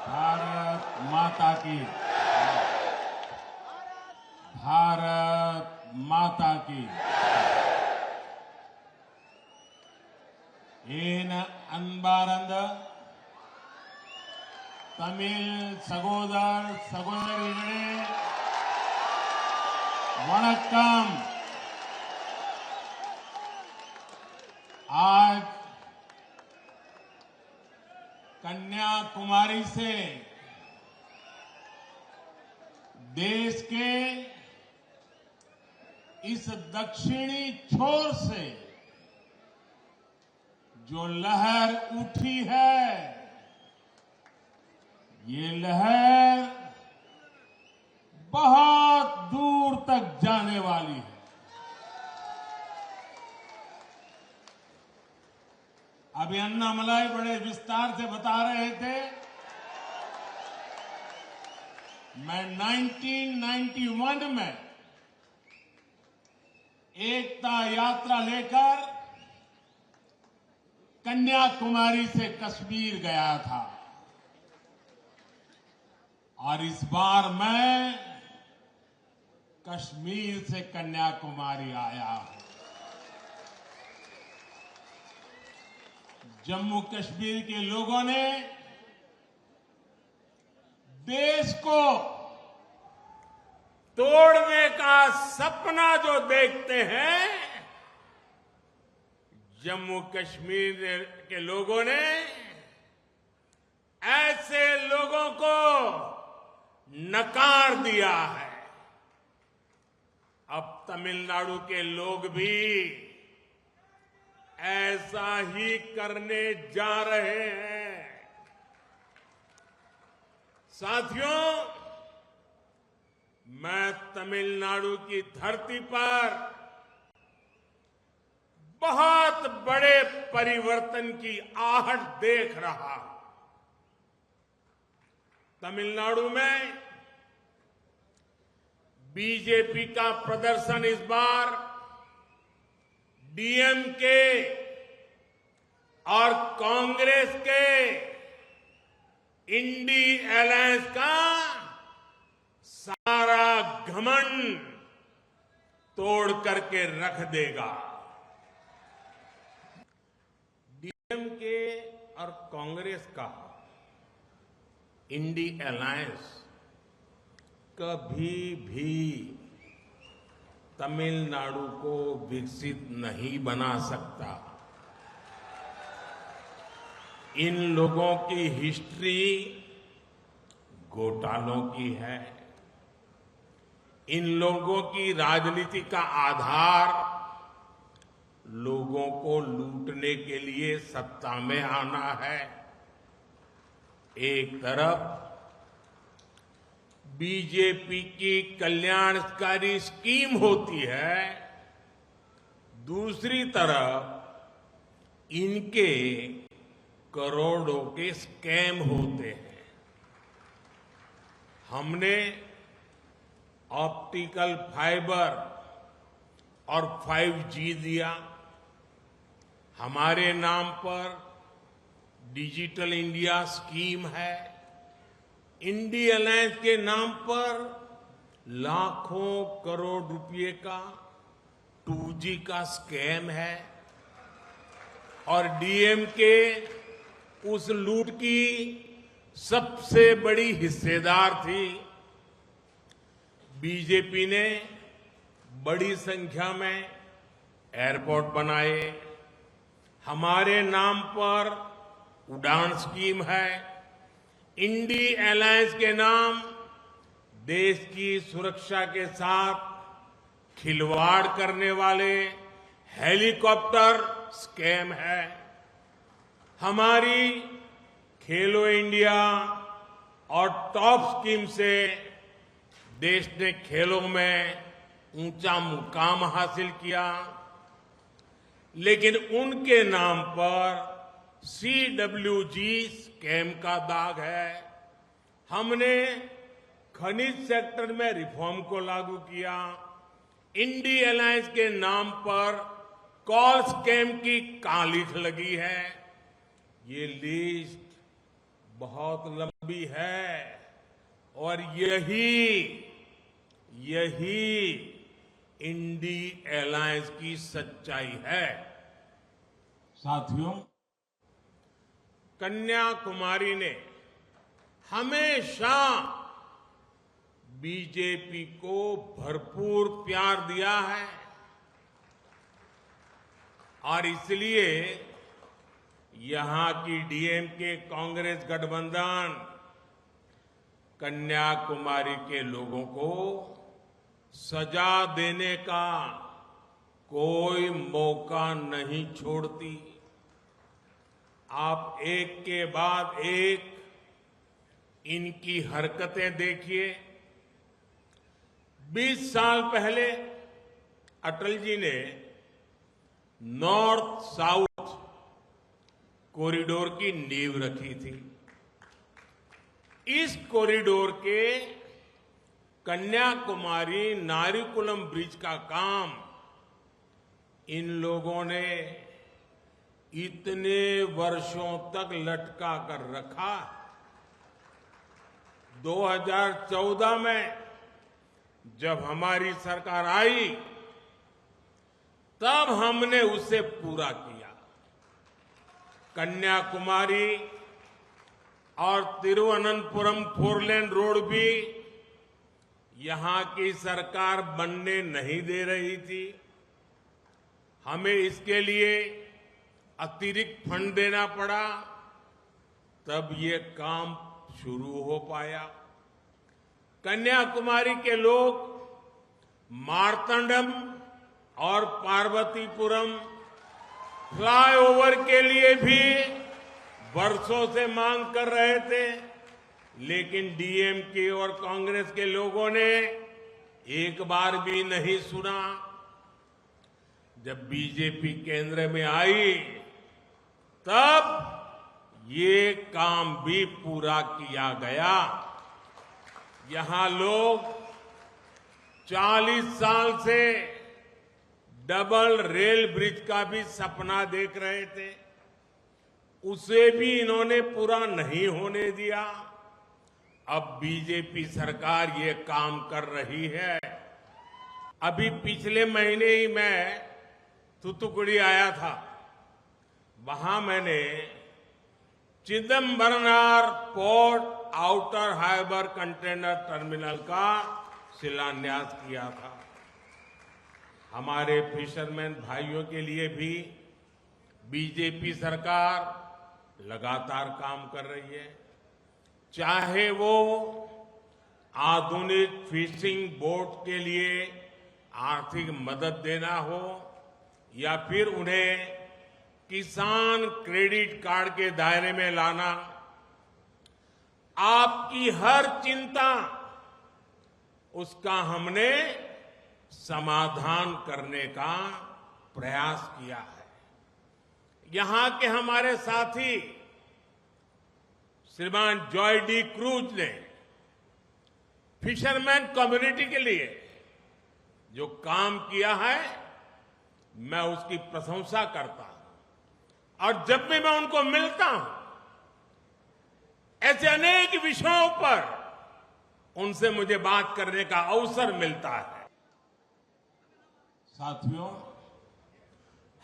भारत माता की। भारत माता की। ஏன் அன்பார்ந்த தமிழ் சகோதர சகோதரிகளே, வணக்கம்। आज कन्याकुमारी से देश के इस दक्षिणी छोर से जो लहर उठी है, ये लहर बहुत दूर तक जाने वाली है। अभी अन्नामलाई बड़े विस्तार से बता रहे थे। मैं 1991 में एकता यात्रा लेकर कन्याकुमारी से कश्मीर गया था और इस बार मैं कश्मीर से कन्याकुमारी आया हूं। जम्मू कश्मीर के लोगों ने देश को तोड़ने का सपना जो देखते हैं, जम्मू कश्मीर के लोगों ने ऐसे लोगों को नकार दिया है। अब तमिलनाडु के लोग भी ऐसा ही करने जा रहे हैं। साथियों, मैं तमिलनाडु की धरती पर बहुत बड़े परिवर्तन की आहट देख रहा हूं। तमिलनाडु में बीजेपी का प्रदर्शन इस बार डीएमके और कांग्रेस के इंडी अलायंस का सारा घमंड तोड़ करके रख देगा। डीएमके और कांग्रेस का इंडी अलायंस कभी भी तमिलनाडु को विकसित नहीं बना सकता। इन लोगों की हिस्ट्री घोटालों की है। इन लोगों की राजनीति का आधार लोगों को लूटने के लिए सत्ता में आना है। एक तरफ बीजेपी की कल्याणकारी स्कीम होती है, दूसरी तरफ इनके करोड़ों के स्कैम होते हैं। हमने ऑप्टिकल फाइबर और 5G दिया। हमारे नाम पर डिजिटल इंडिया स्कीम है। इंडी अलायंस के नाम पर लाखों करोड़ रुपए का 2G का स्कैम है और डीएमके उस लूट की सबसे बड़ी हिस्सेदार थी। बीजेपी ने बड़ी संख्या में एयरपोर्ट बनाए, हमारे नाम पर उड़ान स्कीम है। इंडी अलायंस के नाम देश की सुरक्षा के साथ खिलवाड़ करने वाले हेलीकॉप्टर स्कैम है। हमारी खेलो इंडिया और टॉप स्कीम से देश ने खेलों में ऊंचा मुकाम हासिल किया, लेकिन उनके नाम पर CWG स्कैम का दाग है। हमने खनिज सेक्टर में रिफॉर्म को लागू किया। इंडी अलायंस के नाम पर कॉल स्कैम की कालिख लगी है। ये लिस्ट बहुत लंबी भी है और यही इंडी अलायंस की सच्चाई है। साथियों, कन्याकुमारी ने हमेशा बीजेपी को भरपूर प्यार दिया है और इसलिए यहां की डीएमके कांग्रेस गठबंधन कन्याकुमारी के लोगों को सजा देने का कोई मौका नहीं छोड़ती। आप एक के बाद एक इनकी हरकतें देखिए। 20 साल पहले अटल जी ने नॉर्थ साउथ कॉरिडोर की नींव रखी थी। इस कॉरिडोर के कन्याकुमारी नारिकुलम ब्रिज का काम इन लोगों ने इतने वर्षों तक लटका कर रखा। 2014 में जब हमारी सरकार आई तब हमने उसे पूरा किया। कन्याकुमारी और तिरुवनंतपुरम 4 लेन रोड भी यहां की सरकार बनने नहीं दे रही थी। हमें इसके लिए अतिरिक्त फंड देना पड़ा, तब ये काम शुरू हो पाया। कन्याकुमारी के लोग मार्तंडम और पार्वतीपुरम फ्लाईओवर के लिए भी वर्षों से मांग कर रहे थे, लेकिन डीएमके और कांग्रेस के लोगों ने एक बार भी नहीं सुना। जब बीजेपी केंद्र में आई तब ये काम भी पूरा किया गया। यहां लोग 40 साल से डबल रेल ब्रिज का भी सपना देख रहे थे, उसे भी इन्होंने पूरा नहीं होने दिया। अब बीजेपी सरकार ये काम कर रही है। अभी पिछले महीने ही मैं तूतुकुड़ी आया था। वहां मैंने Chidambaranar port outer harbour container terminal का शिलान्यास किया था। हमारे फिशरमैन भाइयों के लिए भी बीजेपी सरकार लगातार काम कर रही है। चाहे वो आधुनिक फिशिंग बोट के लिए आर्थिक मदद देना हो या फिर उन्हें किसान क्रेडिट कार्ड के दायरे में लाना, आपकी हर चिंता उसका हमने समाधान करने का प्रयास किया है। यहां के हमारे साथी श्रीमान जॉय डी क्रूज ने फिशरमैन कम्युनिटी के लिए जो काम किया है, मैं उसकी प्रशंसा करता हूं। और जब भी मैं उनको मिलता हूं, ऐसे अनेक विषयों पर उनसे मुझे बात करने का अवसर मिलता है। साथियों,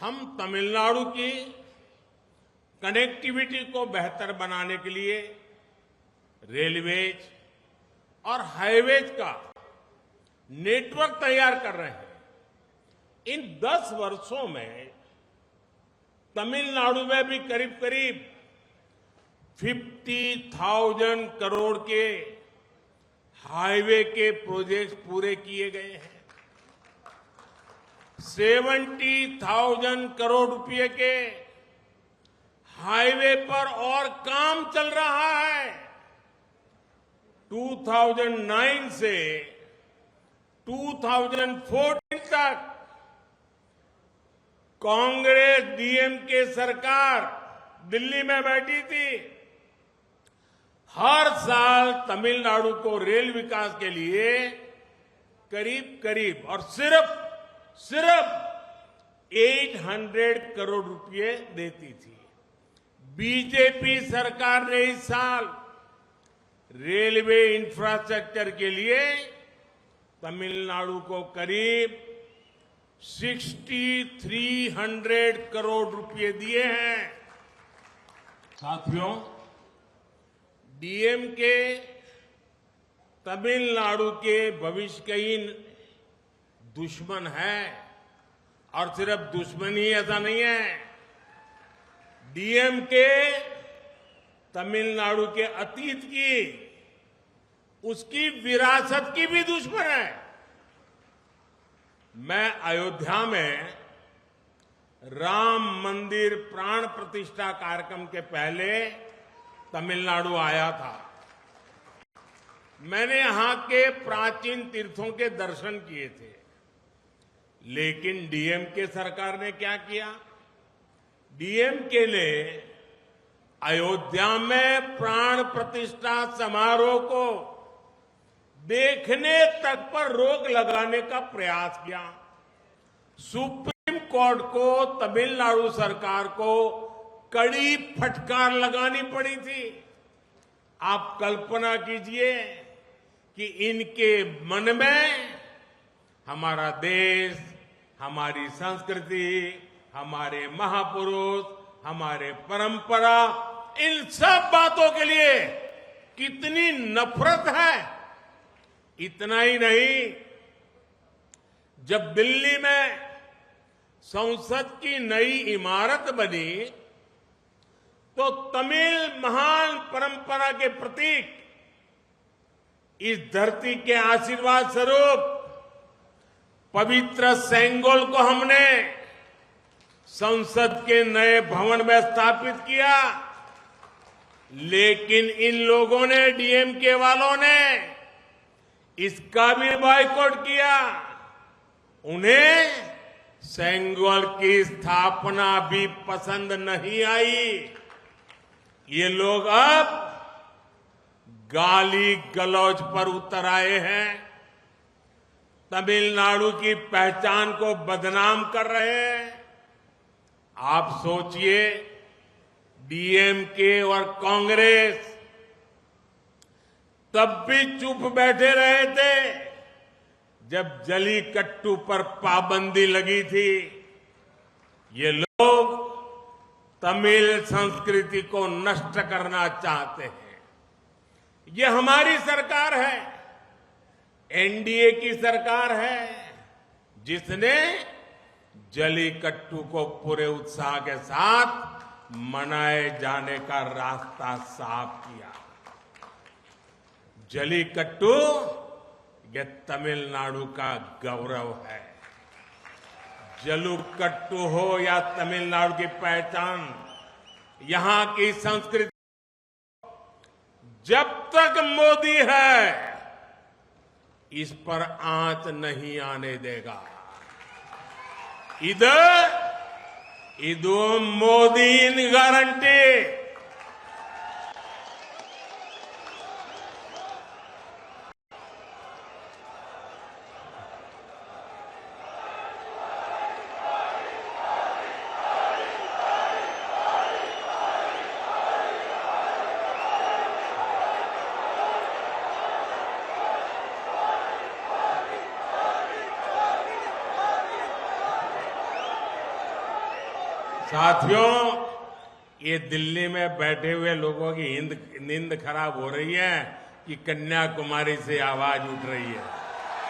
हम तमिलनाडु की कनेक्टिविटी को बेहतर बनाने के लिए रेलवेज और हाईवेज का नेटवर्क तैयार कर रहे हैं। इन 10 वर्षों में तमिलनाडु में भी करीब करीब 50,000 करोड़ के हाईवे के प्रोजेक्ट पूरे किए गए हैं। 70,000 करोड़ रुपए के हाईवे पर और काम चल रहा है। 2009 से 2014 तक कांग्रेस डीएमके सरकार दिल्ली में बैठी थी। हर साल तमिलनाडु को रेल विकास के लिए करीब करीब और सिर्फ 800 करोड़ रुपए देती थी। बीजेपी सरकार ने इस साल रेलवे इंफ्रास्ट्रक्चर के लिए तमिलनाडु को करीब 6300 करोड़ रुपए दिए हैं। साथियों, डीएमके तमिलनाडु के भविष्य के ही दुश्मन है, और सिर्फ दुश्मन ही ऐसा नहीं है, डीएमके तमिलनाडु के अतीत की, उसकी विरासत की भी दुश्मन है। मैं अयोध्या में राम मंदिर प्राण प्रतिष्ठा कार्यक्रम के पहले तमिलनाडु आया था। मैंने यहां के प्राचीन तीर्थों के दर्शन किए थे, लेकिन डीएमके सरकार ने क्या किया? डीएमके ने अयोध्या में प्राण प्रतिष्ठा समारोह को देखने तक पर रोक लगाने का प्रयास किया। सुप्रीम कोर्ट को तमिलनाडु सरकार को कड़ी फटकार लगानी पड़ी थी। आप कल्पना कीजिए कि इनके मन में हमारा देश, हमारी संस्कृति, हमारे महापुरुष, हमारे परंपरा, इन सब बातों के लिए कितनी नफरत है। इतना ही नहीं, जब दिल्ली में संसद की नई इमारत बनी तो तमिल महान परंपरा के प्रतीक इस धरती के आशीर्वाद स्वरूप पवित्र सेंगोल को हमने संसद के नए भवन में स्थापित किया। लेकिन इन लोगों ने, डीएमके वालों ने इसका भी बॉयकॉट किया। उन्हें सेंगोल की स्थापना भी पसंद नहीं आई। ये लोग अब गाली गलौज पर उतर आए हैं, तमिलनाडु की पहचान को बदनाम कर रहे हैं। आप सोचिए, डीएमके और कांग्रेस तब भी चुप बैठे रहे थे जब जलीकट्टू पर पाबंदी लगी थी। ये लोग तमिल संस्कृति को नष्ट करना चाहते हैं। ये हमारी सरकार है, एनडीए की सरकार है, जिसने जलीकट्टू को पूरे उत्साह के साथ मनाए जाने का रास्ता साफ किया। जलीकट्टू ये तमिलनाडु का गौरव है। जलीकट्टू हो या तमिलनाडु की पहचान, यहां की संस्कृति, जब तक मोदी है इस पर आंच नहीं आने देगा। ಇದು ಮೋದಿನ ಗ್ಯಾರಂಟಿ। साथियों, ये दिल्ली में बैठे हुए लोगों की नींद खराब हो रही है कि कन्याकुमारी से आवाज उठ रही है।